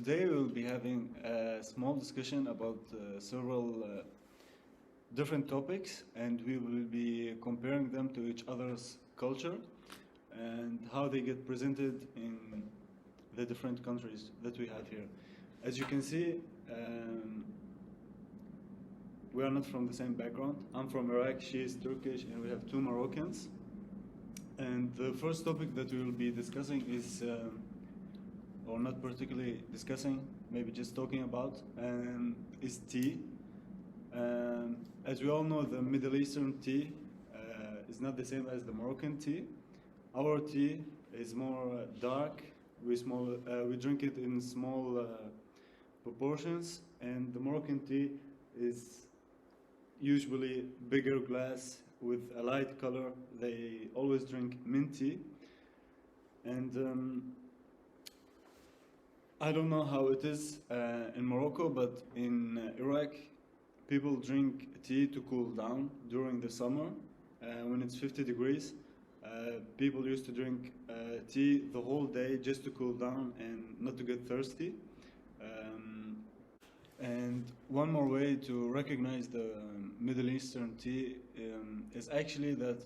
today we will be having a small discussion about several different topics, and we will be comparing them to each other's culture and how they get presented in the different countries that we have here. As you can see, we are not from the same background. I'm from Iraq, she is Turkish, and we have two Moroccans. And the first topic that we will be discussing is, or not particularly discussing, maybe just talking about, is tea. As we all know, the Middle Eastern tea is not the same as the Moroccan tea. Our tea is more dark. We drink it in small proportions, and the Moroccan tea is usually bigger glass with a light color. They always drink mint tea, and I don't know how it is in Morocco, but in Iraq, people drink tea to cool down during the summer when it's 50 degrees. People used to drink tea the whole day just to cool down and not to get thirsty. And one more way to recognize the Middle Eastern tea is actually that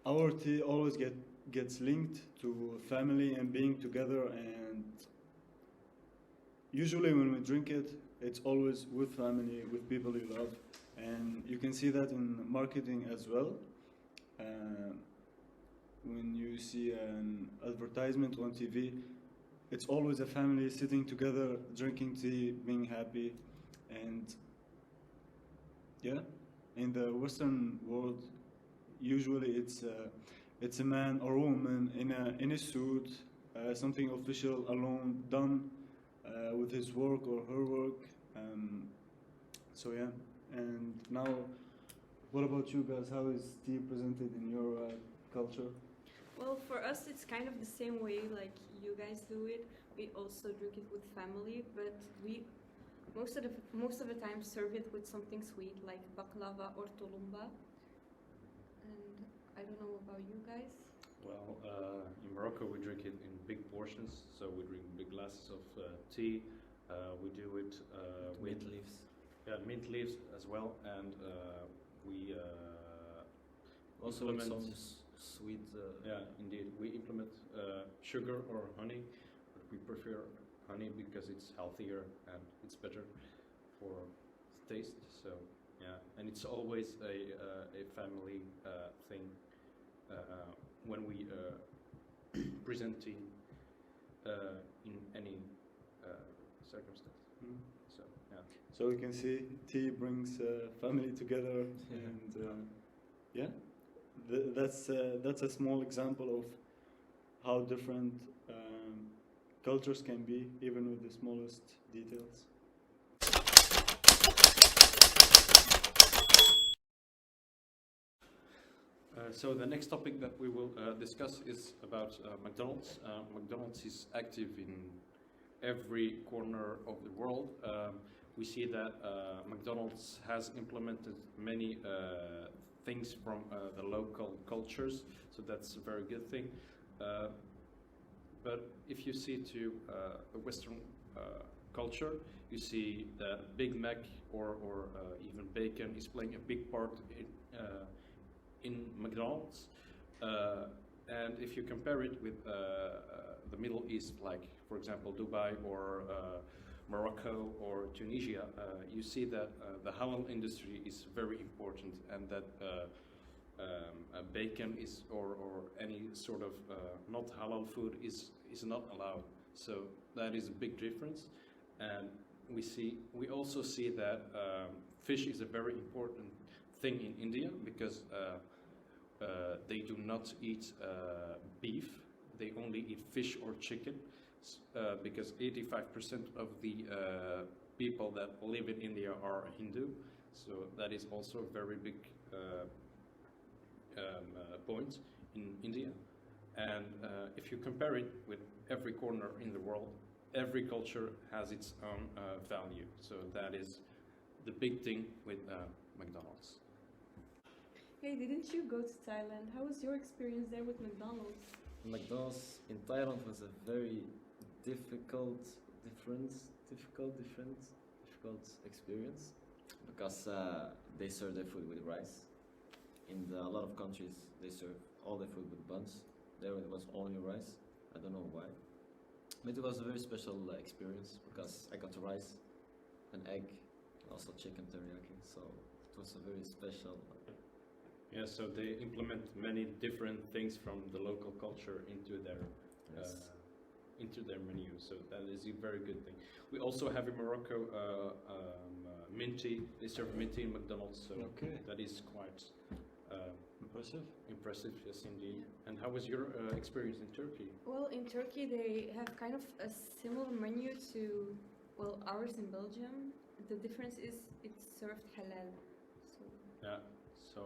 our tea always gets linked to family and being together, and usually when we drink it, it's always with family, with people you love, and you can see that in marketing as well. When you see an advertisement on TV, it's always a family sitting together, drinking tea, being happy, and yeah. In the Western world, usually it's a man or woman in a suit, something official, alone, done with his work or her work. So yeah. And now, what about you guys? How is tea presented in your culture? Well, for us, it's kind of the same way like you guys do it. We also drink it with family, but we most of the time serve it with something sweet like baklava or tulumba. And I don't know about you guys. Well, in Morocco we drink it in big portions, so we drink big glasses of tea. We do it with Mint leaves. yeah, mint leaves as well, and we Also with implement. some sweet. Yeah, indeed, we implement sugar or honey, but we prefer honey because it's healthier and it's better for taste. So yeah, and it's always a family thing when we present tea in any circumstance. Mm. So yeah. So we can see tea brings family together, and yeah, that's a small example of how different cultures can be, even with the smallest details. So the next topic that we will discuss is about McDonald's. McDonald's is active in every corner of the world. We see that McDonald's has implemented many things from the local cultures, so that's a very good thing. But if you see to the Western culture, you see that Big Mac or even bacon is playing a big part in McDonald's. And if you compare it with the Middle East, like for example Dubai or Morocco or Tunisia, you see that the halal industry is very important, and that bacon is or any sort of not halal food is not allowed. So that is a big difference. And we also see that fish is a very important thing in India, because they do not eat beef. They only eat fish or chicken, because 85% of the people that live in India are Hindu. So that is also a very big point in India. And if you compare it with every corner in the world, every culture has its own value. So that is the big thing with McDonald's. Hey, didn't you go to Thailand? How was your experience there with McDonald's? McDonald's in Thailand was a very difficult difficult experience because they serve their food with rice. In a lot of countries, they serve all their food with buns. There it was only rice. I don't know why, but it was a very special experience because I got rice, an egg, and also chicken teriyaki. So it was a very special. Yeah, so they implement many different things from the local culture into their Yes. menu. So that is a very good thing. We also have in Morocco minty. They serve minty in McDonald's, so Okay. that is quite Impressive. impressive. Yes, indeed. And how was your experience in Turkey? Well, in Turkey they have kind of a similar menu to, well, ours in Belgium. The difference is it's served halal. So Yeah. So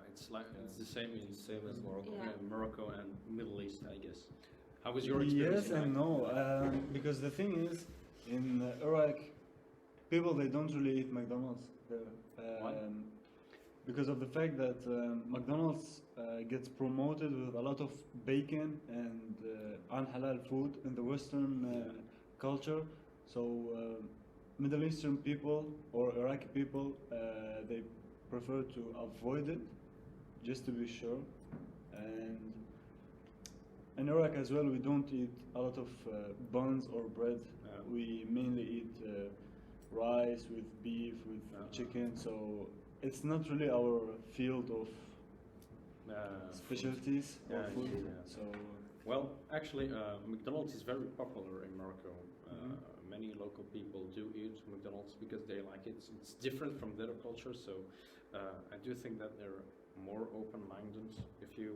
it's like it's the same in Same as Morocco. Yeah. Morocco and Middle East, I guess. How was your experience? Yes in and Iraq? no, because the thing is, in Iraq, people they don't really eat McDonald's there. Why? Because of the fact that McDonald's gets promoted with a lot of bacon and unhalal food in the Western culture. So Middle Eastern people or Iraqi people, they prefer to avoid it, just to be sure. And in Iraq as well, we don't eat a lot of buns or bread. Yeah. We mainly eat rice with beef, with chicken. So it's not really our field of specialties or Yeah, food. yeah. So Well, actually, McDonald's is very popular in Morocco. Mhm. Many local people do eat McDonald's because they like it. It's different from their culture, so I do think that they're more open-minded if you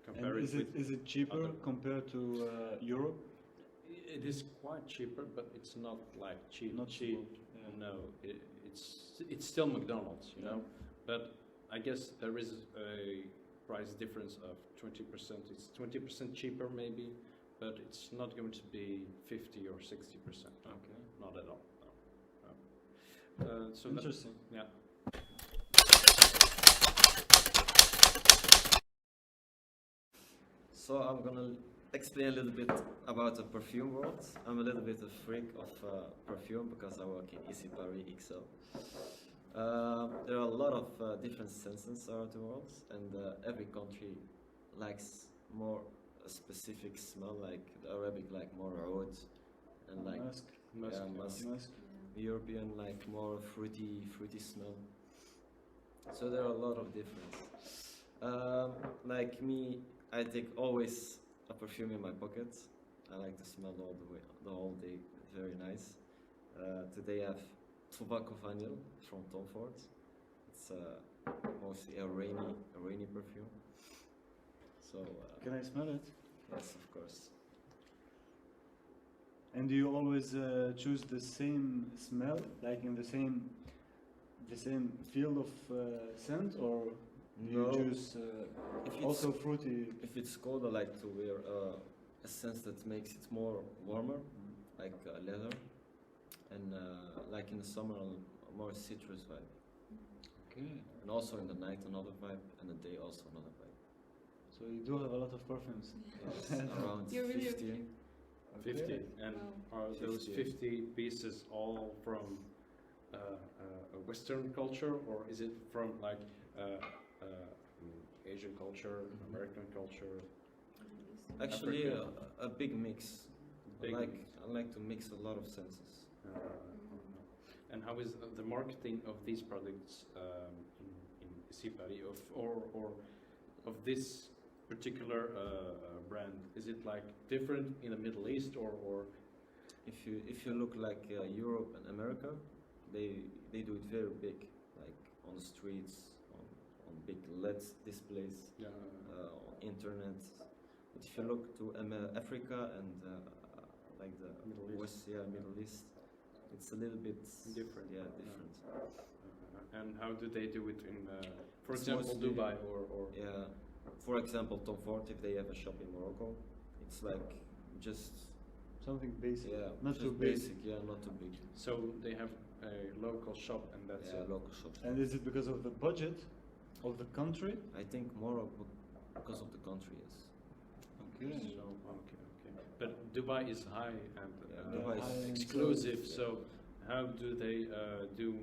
compare and it with. is it cheaper other- compared to Europe? It is quite cheaper, but it's not like cheap. Not cheap. cheap, yeah. No, it's still McDonald's, you Yeah. know. But I guess there is a price difference of 20%. It's 20% cheaper maybe, but it's not going to be 50 or 60%. No, Okay. not at all. No. No. So that, Interesting. yeah. So I'm gonna explain a little bit about the perfume world. I'm a little bit a freak of perfume because I work in EC Paris XL. There are a lot of different senses around the world, and every country likes more a specific smell. Like the Arabic like more oud, and like Musk. Musk, yeah, yeah. musk. Musk. The European like more fruity smell. So there are a lot of difference. Like me, I take always a perfume in my pocket. I like to smell the whole day. Very nice. Today I have Tobacco Vanille from Tom Ford. It's mostly a rainy perfume. So Can I smell it? yes, of course. And do you always choose the same smell, like in the same field of scent, or do you No. choose If it's also fruity? If it's cold, I like to wear a scent that makes it more warmer, like leather, and like in the summer, a more citrus vibe, Okay. and also in the night another vibe, and the day also another vibe. So you do have a lot of perfumes. Yes, around You're really 50. 50. Okay. And Wow. are those 50. 50 pieces all from a Western culture, or is it from like Asian culture, Mhm. American culture? Actually, Africa. a big mix. Big I like mix. I like to mix a lot of senses. And how is the marketing of these products in Sipari or of this particular brand? Is it like different in the Middle East or If you look like Europe and America, they do it very big, like on the streets, on big LED displays. On internet. But if you look to Africa and like the Middle East. West, Middle East, it's a little bit Different. Yeah, Yeah. different. and how do they do it in, for It's example, mostly- Dubai or Yeah. For example, Tom Ford, if they have a shop in Morocco, it's like just Something basic, not just too big. basic. Yeah, not too big. so they have a local shop and that's Yeah, it. local shops. And is it because of the budget of the country? I think more because of the country, yes. Okay. So okay. But Dubai is high and Dubai is high-end exclusive. service, So how do they do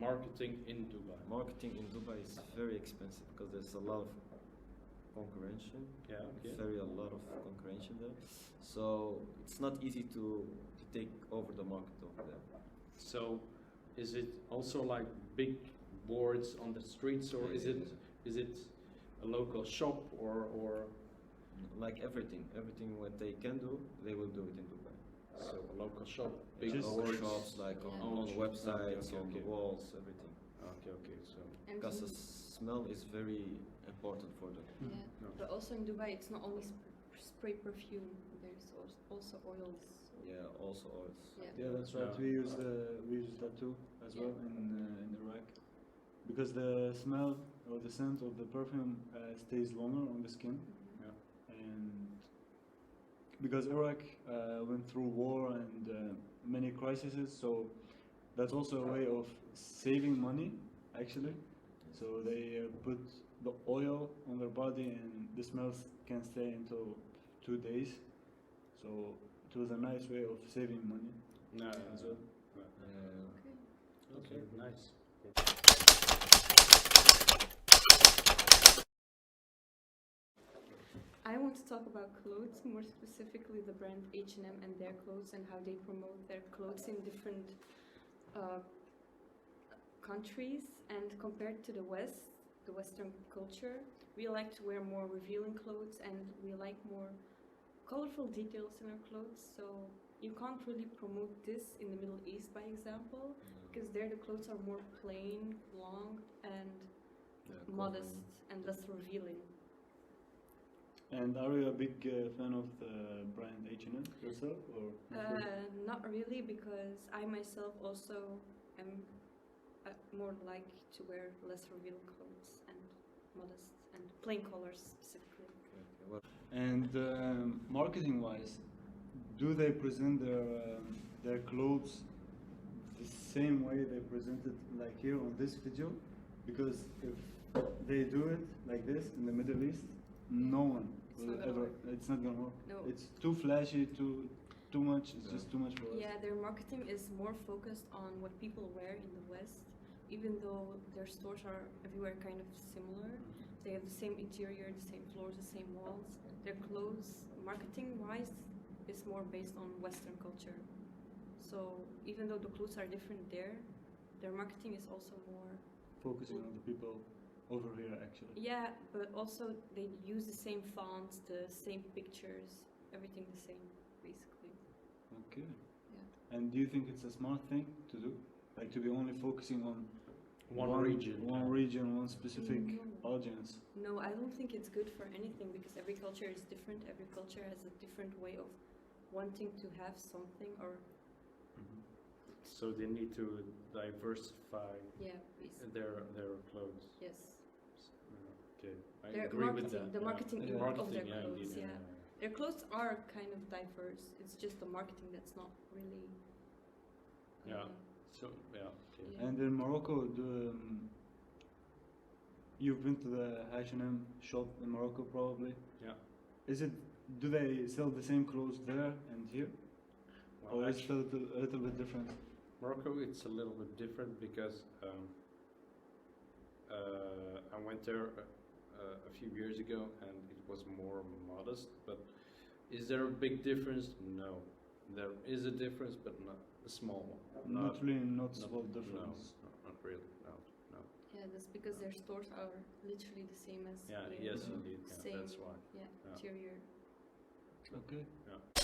marketing in Dubai? Marketing in Dubai is very expensive because there's a lot of concurrence. Yeah. Okay. Very a lot of concurrence there. So it's not easy to take over the market over there. So is it also like big boards on the streets, or is it a local shop or Like everything what they can do, they will do it in Dubai. so a local shop, big Just Our boards? shops, like Yeah. on websites, Okay, on the okay. walls, everything. Okay. So And Because the in- smell is very important for them. yeah. No. But also in Dubai, it's not only spray perfume. There's also oils. So Yeah, also oils. yeah. Yeah, that's right. Yeah. We use that too as Yeah. well in Iraq, because the smell or the scent of the perfume stays longer on the skin, and because Iraq went through war and many crises, so that's also a way of saving money actually. So they put the oil on their body, and the smells can stay until 2 days. So it was a nice way of saving money no, as well. Okay. okay, nice. I want to talk about clothes, more specifically the brand H&M and their clothes and how they promote their clothes in different countries. And compared to the West, the Western culture, we like to wear more revealing clothes and we like more colorful details in our clothes. So you can't really promote this in the Middle East, by example, because there the clothes are more plain, long, and modest and less revealing. And are you a big fan of the brand H&M yourself, or not really? Not really, because I myself also am more like to wear less revealing clothes and modest and plain colors specifically. And marketing-wise, do they present their clothes the same way they present it like here on this video? Because if they do it like this in the Middle East, no one It's will not gonna ever. work. It's not gonna work. No. It's too flashy, too much. It's just too much for us. Yeah, their marketing is more focused on what people wear in the West, even though their stores are everywhere kind of similar. They have the same interior, the same floors, the same walls. Their clothes, marketing-wise, is more based on Western culture. So even though the clothes are different there, their marketing is also more. Focusing on the people over here, actually. Yeah, but also they use the same fonts, the same pictures, everything the same, basically. Okay. Yeah. And do you think it's a smart thing to do? Like to be only focusing on One region. one specific No. audience? No, I don't think it's good for anything because every culture is different. Every culture has a different way of wanting to have something or So they need to diversify yeah, basically. their clothes. Yes. Okay, I Their agree with marketing, that. the yeah. marketing Yeah. of Marketing, their yeah, clothes, indeed, yeah. Their clothes are kind of diverse. It's just the marketing that's not really. Yeah. So yeah, okay. Yeah. And in Morocco, you've been to the H&M shop in Morocco, probably. Yeah. Do they sell the same clothes there and here, Well, or is it actually, a little bit different? Morocco, it's a little bit different because I went there a few years ago and it was more modest. But is there a big difference? No, there is a difference, but not a small one. Not really noticeable No, difference. not really. No. Yeah, that's because their stores are literally the same as Yeah. here. Yes, Yeah. indeed. Yeah, Same. that's why. Yeah, Yeah. interior. Okay. Yeah.